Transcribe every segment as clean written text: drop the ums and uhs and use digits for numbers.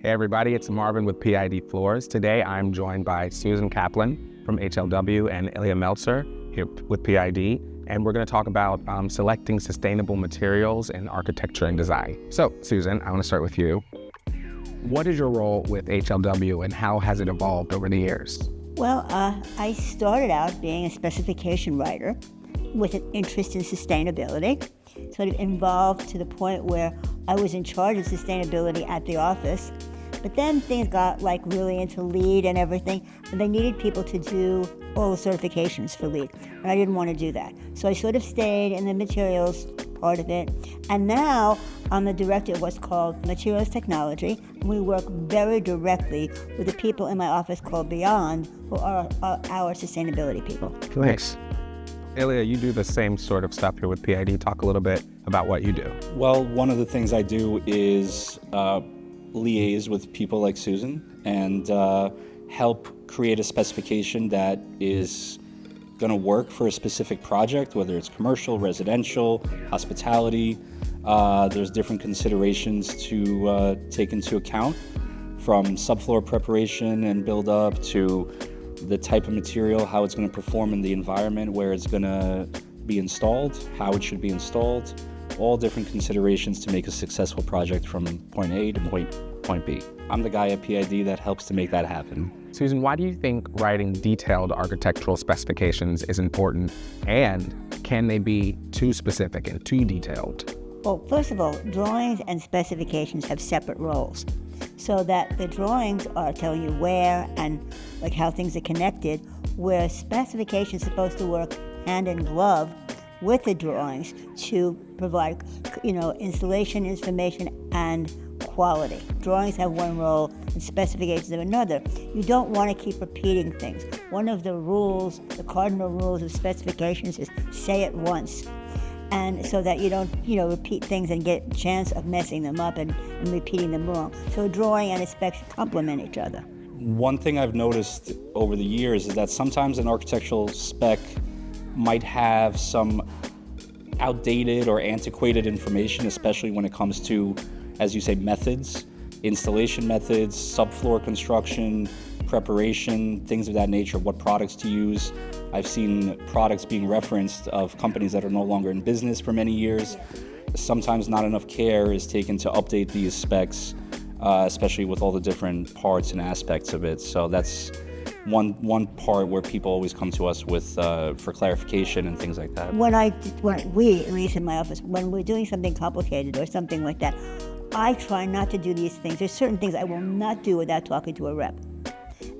Hey everybody, it's Marvin with PID Floors. Today I'm joined by Susan Kaplan from HLW and Ilya Meltzer here with PID, and we're going to talk about selecting sustainable materials in architecture and design. So Susan, I want to start with you. What is your role with HLW and how has it evolved over the years? Well, I started out being a specification writer with an interest in sustainability, sort of involved to the point where I was in charge of sustainability at the office. But then things got really into LEED and everything, and they needed people to do all the certifications for LEED, and I didn't want to do that. So I sort of stayed in the materials part of it, and now I'm the director of what's called materials technology, and we work very directly with the people in my office called Beyond, who are our sustainability people. Thanks. Ilya, you do the same sort of stuff here with PID. Talk a little bit about what you do. Well, one of the things I do is liaise with people like Susan and help create a specification that is going to work for a specific project, whether it's commercial, residential, hospitality. There's different considerations to take into account, from subfloor preparation and build up to the type of material, how it's going to perform in the environment where it's going to be installed, how it should be installed, all different considerations to make a successful project from point A to point B. I'm the guy at PID that helps to make that happen. Susan, why do you think writing detailed architectural specifications is important, and can they be too specific and too detailed? Well, first of all, drawings and specifications have separate roles, so that the drawings are telling you where and how things are connected, where specifications are supposed to work hand in glove with the drawings to provide, installation information and quality. Drawings have one role and specifications have another. You don't want to keep repeating things. One of the rules, the cardinal rules of specifications, is say it once. And so that you don't, repeat things and get a chance of messing them up and repeating them wrong. So a drawing and a spec should complement each other. One thing I've noticed over the years is that sometimes an architectural spec might have some outdated or antiquated information, especially when it comes to, as you say, methods, installation methods, subfloor construction, preparation, things of that nature, what products to use. I've seen products being referenced of companies that are no longer in business for many years. Sometimes not enough care is taken to update these specs, especially with all the different parts and aspects of it. So that's one part where people always come to us with for clarification and things like that. When we, at least in my office, when we're doing something complicated or something like that, I try not to do these things. There's certain things I will not do without talking to a rep.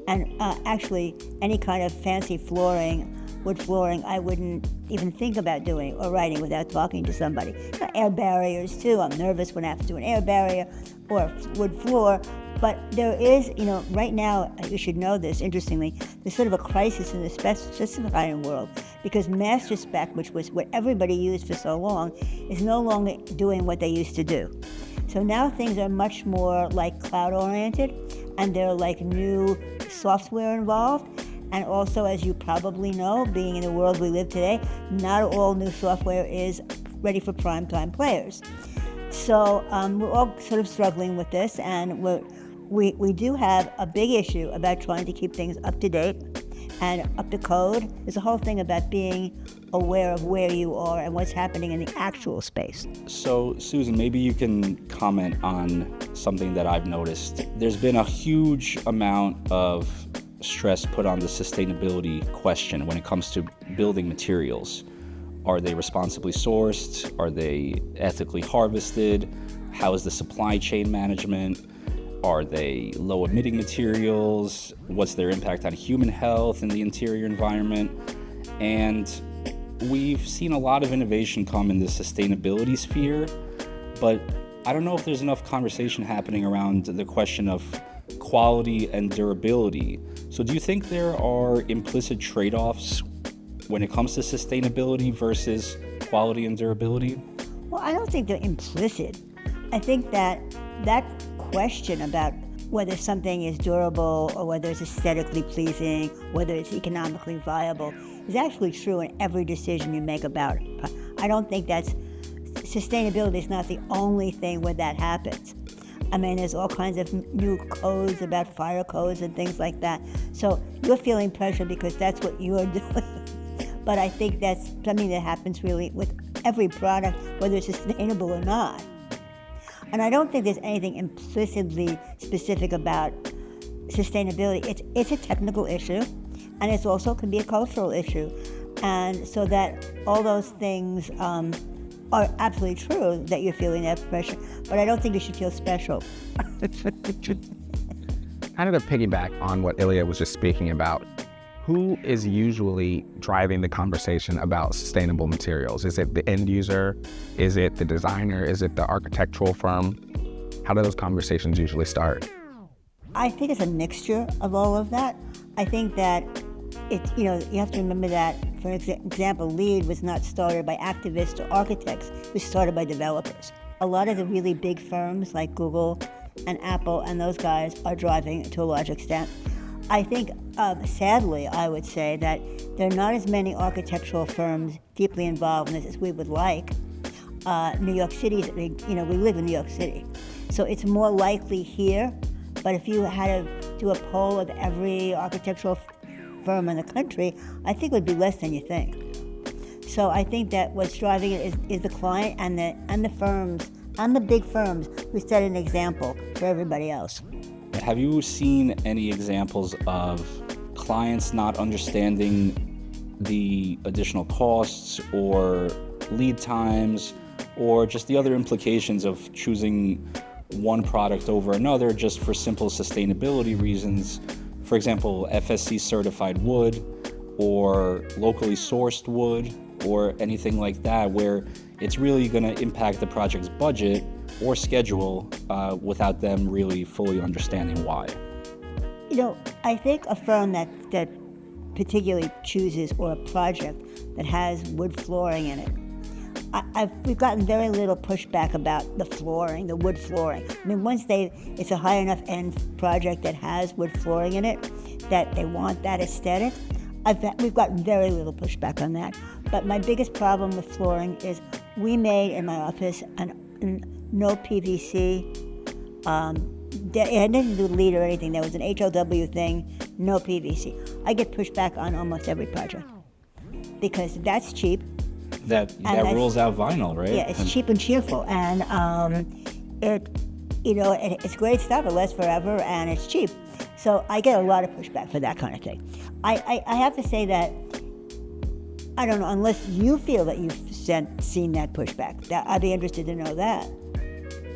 And actually, any kind of fancy flooring, wood flooring, I wouldn't even think about doing or writing without talking to somebody. Air barriers too. I'm nervous when I have to do an air barrier or a wood floor. But there is, right now, you should know this, interestingly, there's sort of a crisis in the specifying world, because master spec, which was what everybody used for so long, is no longer doing what they used to do. So now things are much more cloud-oriented, and there are new software involved. And also, as you probably know, being in the world we live today, not all new software is ready for primetime players. So we're all sort of struggling with this, and we do have a big issue about trying to keep things up to date and up to code. There's a whole thing about being aware of where you are and what's happening in the actual space. So, Susan, maybe you can comment on something that I've noticed. There's been a huge amount of stress put on the sustainability question when it comes to building materials. Are they responsibly sourced? Are they ethically harvested? How is the supply chain management? Are they low-emitting materials? What's their impact on human health and the interior environment? And we've seen a lot of innovation come in the sustainability sphere, but I don't know if there's enough conversation happening around the question of quality and durability. So do you think there are implicit trade-offs when it comes to sustainability versus quality and durability? Well, I don't think they're implicit. I think that question about whether something is durable or whether it's aesthetically pleasing, whether it's economically viable, is actually true in every decision you make about it. I don't think sustainability is not the only thing where that happens. I mean, there's all kinds of new codes about fire codes and things like that. So you're feeling pressure because that's what you're doing. But I think that's something that happens really with every product, whether it's sustainable or not. And I don't think there's anything implicitly specific about sustainability. It's a technical issue, and it also can be a cultural issue. And so that all those things are absolutely true, that you're feeling that pressure, but I don't think you should feel special. Kind of to piggyback on what Ilya was just speaking about, who is usually driving the conversation about sustainable materials? Is it the end user? Is it the designer? Is it the architectural firm? How do those conversations usually start? I think it's a mixture of all of that. I think that you have to remember that, for example, LEED was not started by activists or architects. It was started by developers. A lot of the really big firms like Google and Apple and those guys are driving to a large extent. I think, sadly, I would say that there are not as many architectural firms deeply involved in this as we would like. New York City, we live in New York City. So it's more likely here, but if you had to do a poll of every architectural firm in the country, I think it would be less than you think. So I think that what's driving it is the client and the firms, and the big firms who set an example for everybody else. Have you seen any examples of clients not understanding the additional costs or lead times, or just the other implications of choosing one product over another just for simple sustainability reasons? For example, FSC certified wood or locally sourced wood or anything like that, where it's really going to impact the project's budget or schedule without them really fully understanding why. I think a firm that particularly chooses, or a project that has wood flooring in it, we've gotten very little pushback about the flooring, the wood flooring. I mean, it's a high enough end project that has wood flooring in it, that they want that aesthetic. We've gotten very little pushback on that. But my biggest problem with flooring is we made in my office no PVC. It had nothing to do with LEED or anything. There was an HLW thing, no PVC. I get pushback on almost every project because that's cheap. That rules out vinyl, right? Yeah, it's cheap and cheerful, and it's great stuff. It lasts forever, and it's cheap. So I get a lot of pushback for that kind of thing. I have to say that I don't know, unless you feel that you've seen that pushback. I'd be interested to know that.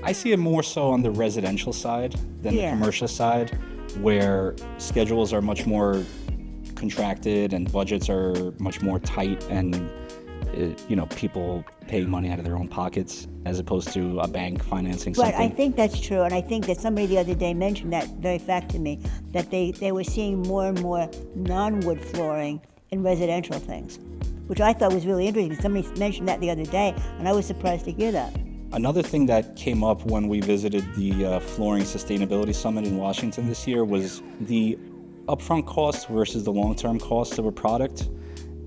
I see it more so on the residential side than the commercial side, where schedules are much more contracted and budgets are much more tight, and people pay money out of their own pockets as opposed to a bank financing something. Right, I think that's true, and I think that somebody the other day mentioned that very fact to me, that they were seeing more and more non-wood flooring in residential things, which I thought was really interesting. Somebody mentioned that the other day, and I was surprised to hear that. Another thing that came up when we visited the Flooring Sustainability Summit in Washington this year was the upfront costs versus the long-term costs of a product.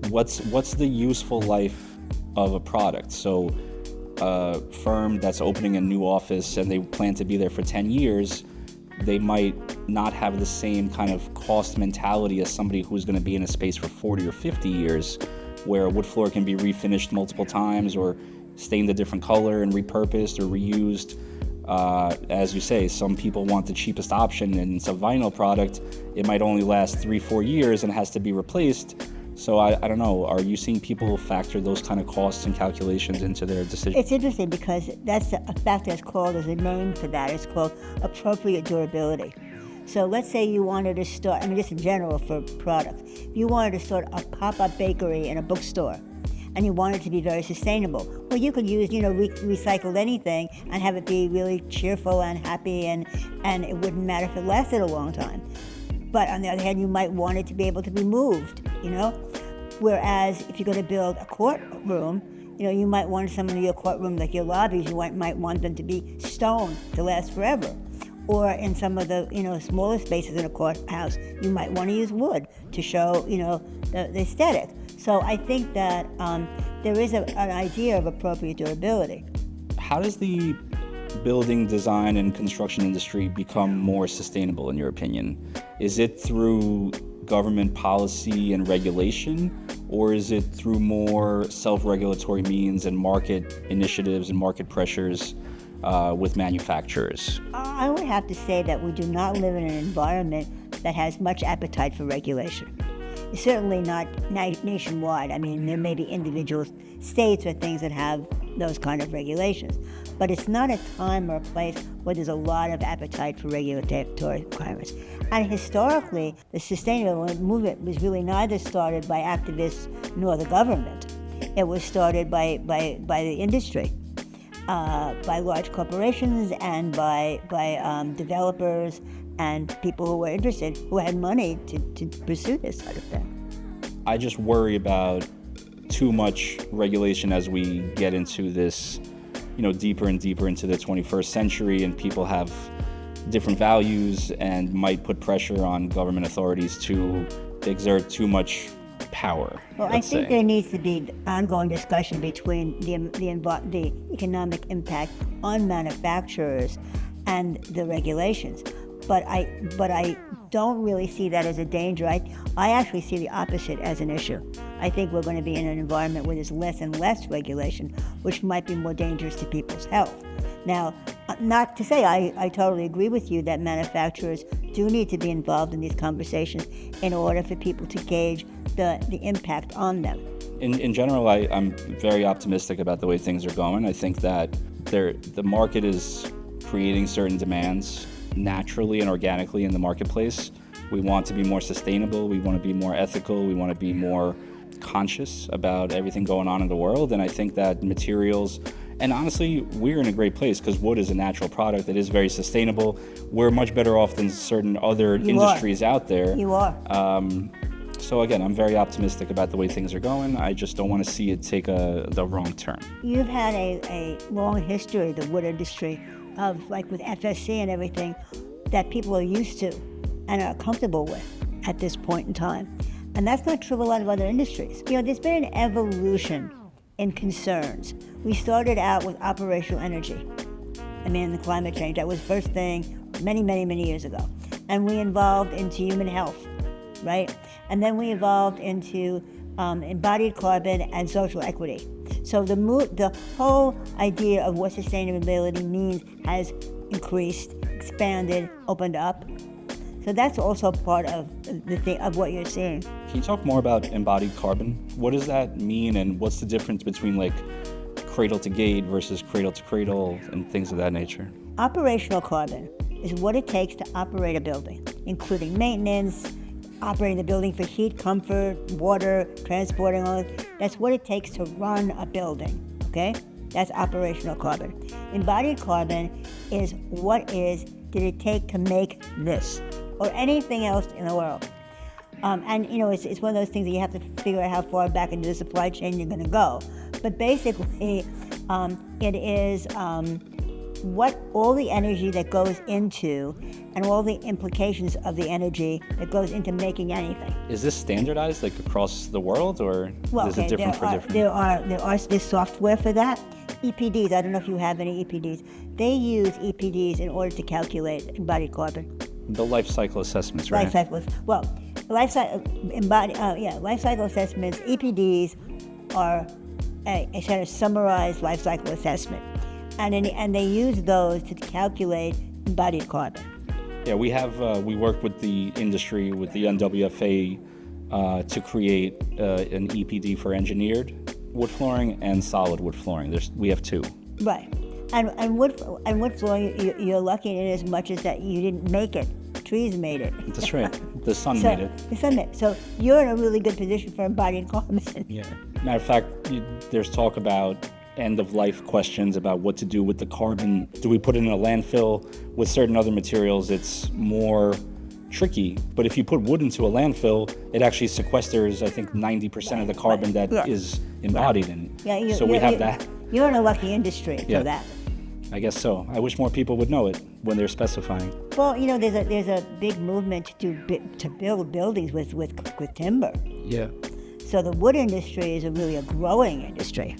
What's the useful life of a product? So a firm that's opening a new office and they plan to be there for 10 years, they might not have the same kind of cost mentality as somebody who's going to be in a space for 40 or 50 years, where a wood floor can be refinished multiple times or stained a different color and repurposed or reused. As you say, some people want the cheapest option, and it's a vinyl product. It might only last 3-4 years and has to be replaced. So I don't know, are you seeing people factor those kind of costs and calculations into their decision? It's interesting because that's a factor that's called, there's a name for that, it's called appropriate durability. So let's say you wanted to start, just in general for products, if you wanted to start a pop-up bakery in a bookstore, and you want it to be very sustainable, well, you could use, recycled anything and have it be really cheerful and happy, and it wouldn't matter if it lasted a long time. But on the other hand, you might want it to be able to be moved, Whereas if you're going to build a courtroom, you might want some of your courtroom, like your lobbies, you might want them to be stone to last forever. Or in some of the, smaller spaces in a courthouse, you might want to use wood to show, the aesthetic. So I think that there is an idea of appropriate durability. How does the building design and construction industry become more sustainable, in your opinion? Is it through government policy and regulation, or is it through more self-regulatory means and market initiatives and market pressures with manufacturers? I would have to say that we do not live in an environment that has much appetite for regulation. It's certainly not nationwide. I mean, there may be individual states or things that have those kind of regulations, but it's not a time or a place where there's a lot of appetite for regulatory requirements. And historically, the sustainable movement was really neither started by activists nor the government. It was started by the industry, by large corporations and by developers and people who were interested, who had money to pursue this sort of thing. I just worry about too much regulation as we get into this, deeper and deeper into the 21st century, and people have different values and might put pressure on government authorities to exert too much power. Well, I think there needs to be ongoing discussion between the economic impact on manufacturers and the regulations. But I don't really see that as a danger. I actually see the opposite as an issue. I think we're going to be in an environment where there's less and less regulation, which might be more dangerous to people's health. Now, not to say I totally agree with you that manufacturers do need to be involved in these conversations in order for people to gauge the impact on them. In general, I'm very optimistic about the way things are going. I think that the market is creating certain demands naturally and organically in the marketplace. We want to be more sustainable, we want to be more ethical, we want to be more conscious about everything going on in the world, and I think that materials, and honestly, we're in a great place because wood is a natural product that is very sustainable. We're much better off than certain other industries out there. You are. So again, I'm very optimistic about the way things are going. I just don't want to see it take the wrong turn. You've had a long history, the wood industry, of like with FSC and everything, that people are used to and are comfortable with at this point in time. And that's not true of a lot of other industries. There's been an evolution in concerns. We started out with operational energy. The climate change, that was first thing many, many, many years ago. And we evolved into human health, right? And then we evolved into embodied carbon and social equity. So the whole idea of what sustainability means has increased, expanded, opened up. So that's also part of of what you're seeing. Can you talk more about embodied carbon? What does that mean, and what's the difference between like cradle to gate versus cradle to cradle and things of that nature? Operational carbon is what it takes to operate a building, including maintenance, operating the building for heat, comfort, water, transporting all that. That's what it takes to run a building, okay? That's operational carbon. Embodied carbon is what did it take to make this or anything else in the world. It's one of those things that you have to figure out how far back into the supply chain you're gonna go. But basically, it is what all the energy that goes into and all the implications of the energy that goes into making anything. Is this standardized like across the world, or is it different for different? There's software for that. EPDs, I don't know if you have any EPDs. They use EPDs in order to calculate embodied carbon. The life cycle assessments, right? Life cycle assessments, EPDs are a sort of summarized life cycle assessment. And they use those to calculate embodied carbon. Yeah, we worked with the industry, with the NWFA, to create an EPD for engineered wood flooring and solid wood flooring. We have two. Right, and wood flooring, you're lucky in as much as that you didn't make it. Trees made it. That's right. The sun made it. The sun made it. So you're in a really good position for embodied carbon. Yeah. Matter of fact, there's talk about end-of-life questions about what to do with the carbon. Do we put it in a landfill? With certain other materials, it's more tricky. But if you put wood into a landfill, it actually sequesters, I think, 90% of the carbon that is embodied in it. Yeah, so we have that. You're in a lucky industry for that. I guess so. I wish more people would know it when they're specifying. Well, there's a big movement to build buildings with timber. Yeah. So the wood industry is really a growing industry.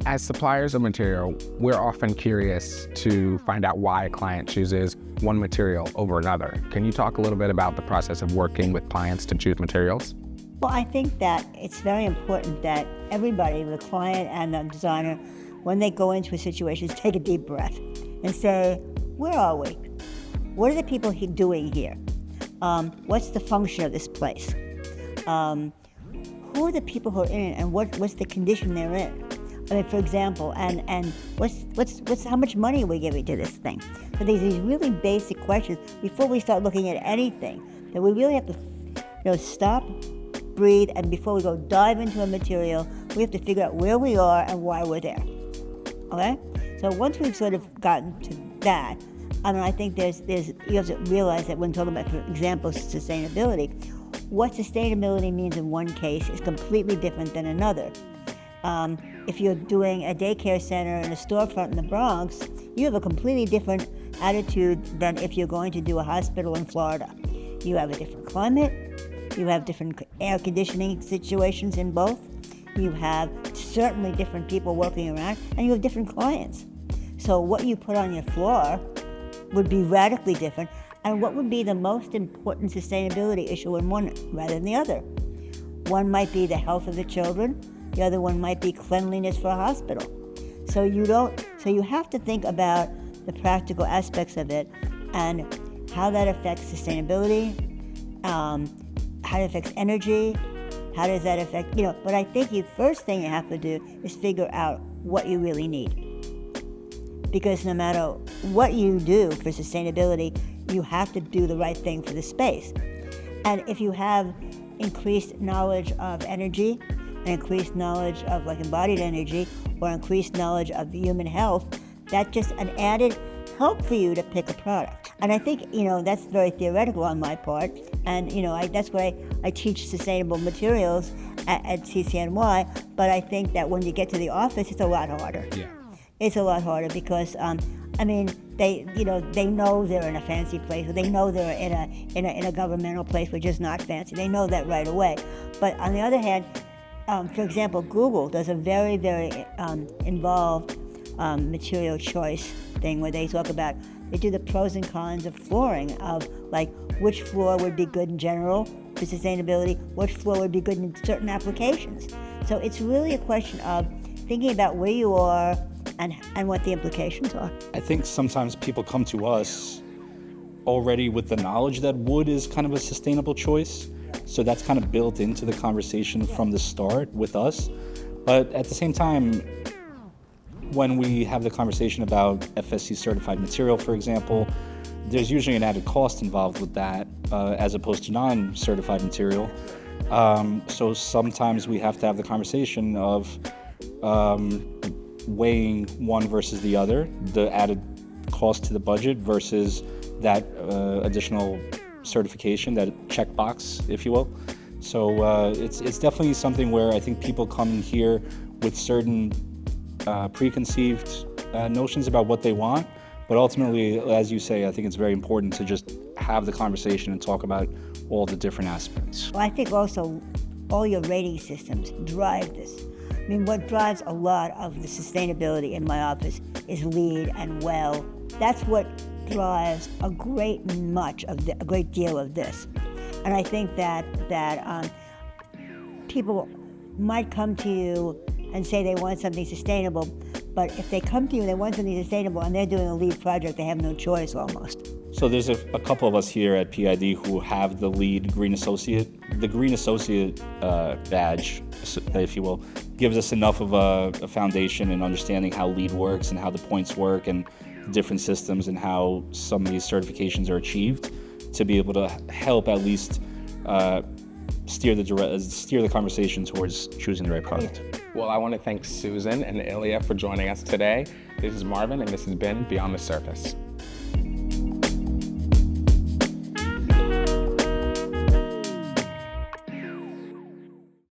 As suppliers of material, we're often curious to find out why a client chooses one material over another. Can you talk a little bit about the process of working with clients to choose materials? Well, I think that it's very important that everybody, the client and the designer, when they go into a situation, take a deep breath and say, where are we? What are the people doing here? What's the function of this place? Who are the people who are in it, and what's the condition they're in? I mean, for example, and what's how much money are we giving to this thing? So these really basic questions before we start looking at anything, that we really have to, stop, breathe, and before we go dive into a material, we have to figure out where we are and why we're there. Okay? So once we've sort of gotten to that, I mean, I think there's you have to realize that when talking about, for example, sustainability, what sustainability means in one case is completely different than another. If you're doing a daycare center in a storefront in the Bronx, you have a completely different attitude than if you're going to do a hospital in Florida. You have a different climate, you have different air conditioning situations in both, you have certainly different people working around, and you have different clients. So what you put on your floor would be radically different, and what would be the most important sustainability issue in one rather than the other. One might be the health of the children, the other one might be cleanliness for a hospital. So you have to think about the practical aspects of it and how that affects sustainability, how it affects energy, how does that affect, but I think the first thing you have to do is figure out what you really need. Because no matter what you do for sustainability, you have to do the right thing for the space. And if you have increased knowledge of energy, and increased knowledge of embodied energy, or increased knowledge of human health, that's just an added help for you to pick a product. And I think, that's very theoretical on my part, and that's why I teach sustainable materials at CCNY, but I think that when you get to the office, it's a lot harder. Yeah. It's a lot harder because, they know they're in a fancy place, or they know they're in a governmental place which is not fancy. They know that right away. But on the other hand, for example, Google does a very, very involved material choice thing where they do the pros and cons of flooring, of which floor would be good in general for sustainability, which floor would be good in certain applications. So it's really a question of thinking about where you are and what the implications are. I think sometimes people come to us already with the knowledge that wood is kind of a sustainable choice. So that's kind of built into the conversation from the start with us. But at the same time, when we have the conversation about FSC certified material, for example, there's usually an added cost involved with that as opposed to non-certified material. So sometimes we have to have the conversation of weighing one versus the other, the added cost to the budget versus that additional certification, that checkbox, if you will. So it's definitely something where I think people come in here with certain preconceived notions about what they want, but ultimately, as you say, I think it's very important to just have the conversation and talk about all the different aspects. Well, I think also all your rating systems drive this. I mean, what drives a lot of the sustainability in my office is LEED and WELL. That's what drives a great deal of this. And I think that people might come to you and say they want something sustainable, but if they come to you and they want something sustainable and they're doing a LEED project, they have no choice almost. So there's a couple of us here at PID who have the LEED Green Associate. The Green Associate badge, if you will, gives us enough of a foundation in understanding how LEED works and how the points work and different systems and how some of these certifications are achieved to be able to help at least steer the conversation towards choosing the right product. Well, I want to thank Susan and Ilya for joining us today. This is Marvin, and this has been Beyond the Surface.